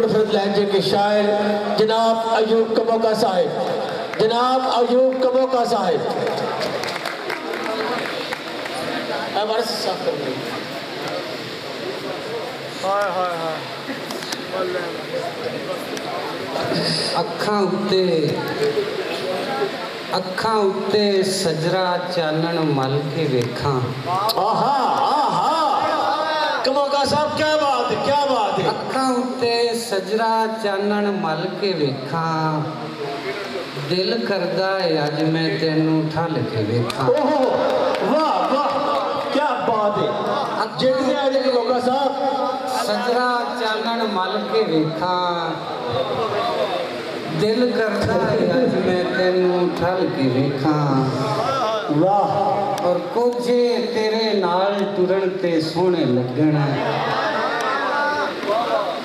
मुनफरद लहजे के शायर जनाब अयूब कमोका साहिब, जनाब अयूब कमोका साहिब। अखां उत्ते सजरा चानन मल के वेखां। आहा आहा कमोका साहब क्या बात है, क्या बात है। अखां उत्ते सजरा चानन मल के वेखां, दिल करदा है अज मैं तेनू ठल के वेखां। ओहो वाह वाह क्या बात है। जितने आज कमोका साहब सजरा चानन मल के वेखां, दिल करदा है अज मैं तेनू ठल के वेखां। वाह। और कोझे तेरे नाल टुरन ते सोहणे लगण,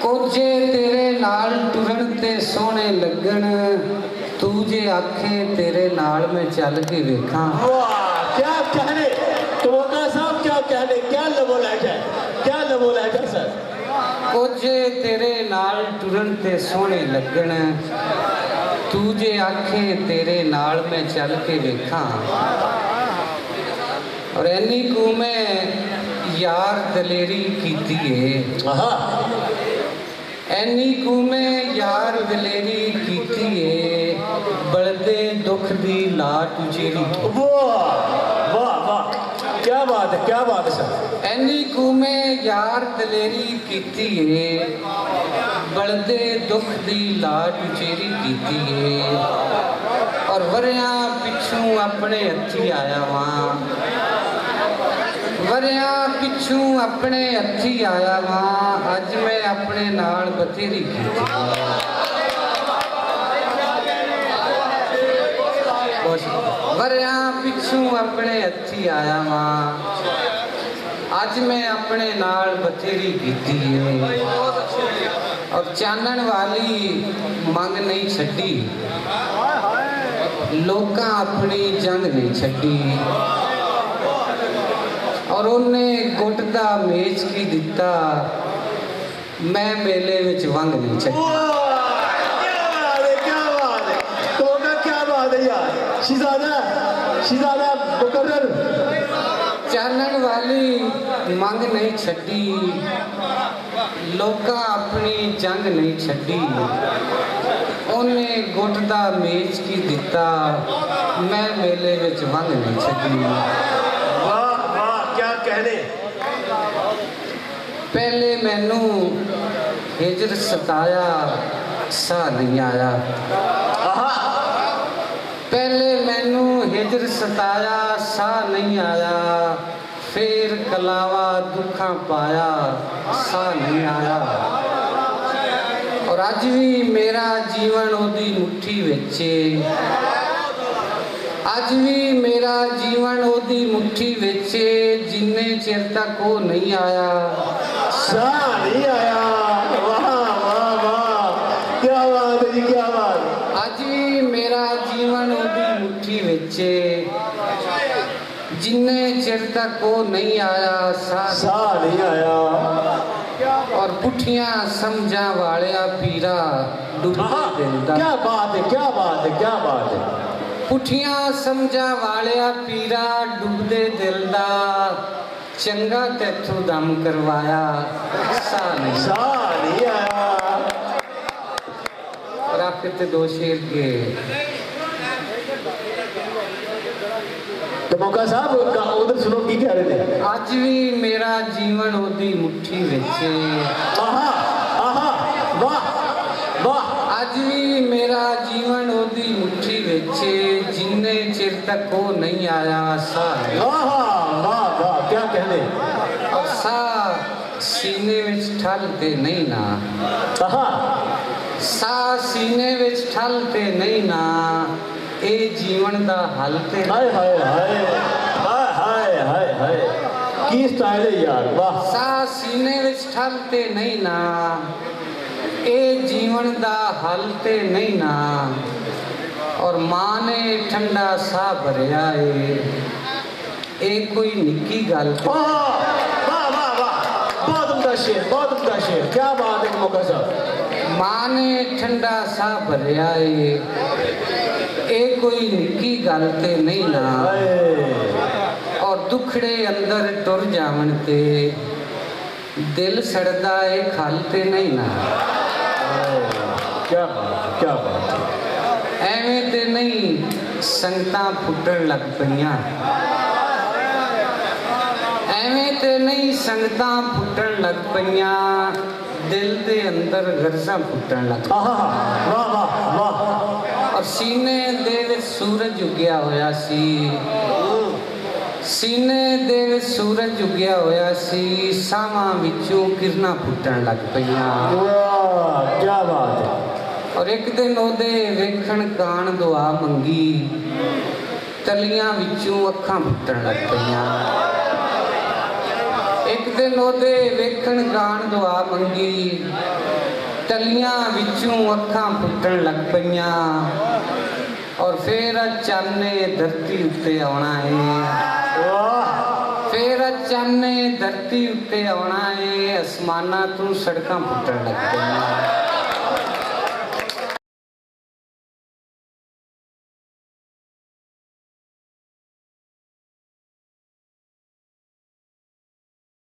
कोझे तेरे नाल टुरन ते सोहणे लगण, तू जे आखे तेरे नाल मैं चल के वेखां। वाह क्या कहने कमोका साहब, क्या कहने, क्या लबो लहजा है, क्या लबो लहजा सर। कोझे तेरे नाल टुरन ते सोहणे लगण, तू जे आखे तेरे नाल मैं चल के वेखां। और इन्नी कू मैं यार दलेरी कीती है, इन्नी कू मैं यार दलेरी कीती है, बलदे दुख दी लाट उचेरी। वाह वाह वाह क्या बात है, क्या बात है सर। इन्नी कू मैं यार दलेरी कीती है, बलदे दुख दी लाट उचेरी कीती है। और वरिया पिछू अपने हथी आया वां, वरिया पिछू अपने हथी आया वां, अज मैं अपने नाल बथेरी कीती। वरिया पिछू अपने हथी आया वां, अज मैं अपने नाल बथेरी कीती है। और चानन वाली मंग नहीं छड्डी, लोकां अपनी जंग नहीं छड्डी। और उन्हें गुट दा मेच की दिता, मैं मेले विच वंग नहीं छड्डी। क्या बात है, तो क्या बात है यार। शिजादा शिजादा मुकर्रर। चानन वाली मंग नहीं छड्डी, लोकां अपनी जंग नहीं छड्डी। उन्हें गुट दा मेच की दिता, मैं मेले विच वंग नहीं छड्डी। वाह वाह क्या कहने। पहले मैनू हिजर सताया, सा नहीं आया। पहले मैनू हिजर सताया, सा नहीं आया। फिर कलावा दुखा पाया, सा नहीं आया। और अज भी मेरा जीवन ओदी मुट्ठी विच, अज भी मेरा जीवन ओदी मुट्ठी विच, जिन्ने चिर तक वो नहीं आया, सा नहीं आया। वाह वाह वाह क्या बात है जी, क्या बात। अज भी मेरा जीवन ओदी मुट्ठी विच, जिन्ने चिर तक वो नहीं आया, सा नहीं आया। और पुठियां समझा वालिया पीरा डुबदे दिल दा। क्या बात है, क्या बात है, क्या बात है। पुठियां समझा वालिया पीरा डुबदे दिल दा, चंगा तैथों दम करवाया, सा नहीं आया। और आखिर ते दो शेर के तो मौका साहब उधर सुनो की कह रहे थे। अज भी मेरा जीवन ओदी मुट्ठी विच, आहा आहा वाह वाह। अज भी मेरा जीवन ओदी मुट्ठी विच, जिन्ने चिर तक वो नहीं आया, सा आहा वाह वाह क्या कहने। और सा सीने विच ठल ते नहीं ना, आहा सा सीने विच ठल ते नहीं ना, ए जीवन दा हल ते। हाय हाय हाय हाय हाय हाय हाय की स्टाइल है यार, वाह। सा सीने विच ठल ते नहीं ना, ए जीवन दा हल ते नहीं ना। और मां ने ठंडा सा भरिया है, ए कोई निक्की गल। वाह वाह वाह बहुत उम्दा शेर, बहुत उम्दा शेर, क्या बात है मौका साहब। ਮਾਂ ਨੇ ਠੰਡਾ ਸਾਹ ਭਰਿਆ ਏ ਇਹ ਕੋਈ ਨਿੱਕੀ ਗੱਲ ਤੇ ਨਹੀਂ ਨਾ ਹਾਏ ਔਰ ਦੁਖੜੇ ਅੰਦਰ ਟੁਰ ਜਾਵਣ ਤੇ ਦਿਲ ਸੜਦਾ ਏ ਖਲ ਤੇ ਨਹੀਂ ਨਾ ਕੀ ਬਾਤ ਕੀ ਬਾਤ ਐਵੇਂ ਤੇ ਨਹੀਂ ਸੰਗਤਾਂ ਫੁੱਟਣ ਲੱਗ ਪਈਆਂ ਐਵੇਂ ਤੇ ਨਹੀਂ ਸੰਗਤਾਂ ਫੁੱਟਣ ਲੱਗ ਪਈਆਂ ਦਿਲ ਦੇ ਅੰਦਰ ਗਰਜ਼ਾਂ ਫੁੱਟਣ ਲੱਗ ਆਹਾ ਵਾਹ ਵਾਹ ਵਾਹ ਔਰ ਸੀਨੇ ਦੇ ਵਿੱਚ ਸੂਰਜ ਉੱਗਿਆ ਹੋਇਆ ਸੀ ਸੀਨੇ ਦੇ ਵਿੱਚ ਸੂਰਜ ਉੱਗਿਆ ਹੋਇਆ ਸੀ ਸਾਵਾਂ ਵਿੱਚੋਂ ਕਿਰਨਾਂ ਫੁੱਟਣ ਲੱਗ ਪਈਆਂ ਵਾਹ ਕੀ ਬਾਤ ਹੈ ਔਰ ਇੱਕ ਦਿਨ ਉਹਦੇ ਵੇਖਣ ਕਾਣ ਦੁਆ ਮੰਗੀ ਤਲੀਆਂ ਵਿੱਚੋਂ ਅੱਖਾਂ ਫੁੱਟਣ ਲੱਗ ਪਈਆਂ ਇੱਕ ਦਿਨ ਉਹਦੇ ਵੇਖਣ ਕਾਣ ਦੁਆ ਮੰਗੀ ਤਲੀਆਂ ਵਿੱਚੋਂ ਅੱਖਾਂ ਫੁੱਟਣ ਲੱਗ ਪਈਆਂ ਔਰ ਫੇਰ ਚਾਨੇ ਧਰਤੀ ਉੱਤੇ ਆਉਣਾ ਹੈ ਵਾਹ ਫੇਰ ਚਾਨੇ ਧਰਤੀ ਉੱਤੇ ਆਉਣਾ ਹੈ ਅਸਮਾਨਾਂ ਤੋਂ ਸੜਕਾਂ ਫੁੱਟਣ ਲੱਗ ਪਈਆਂ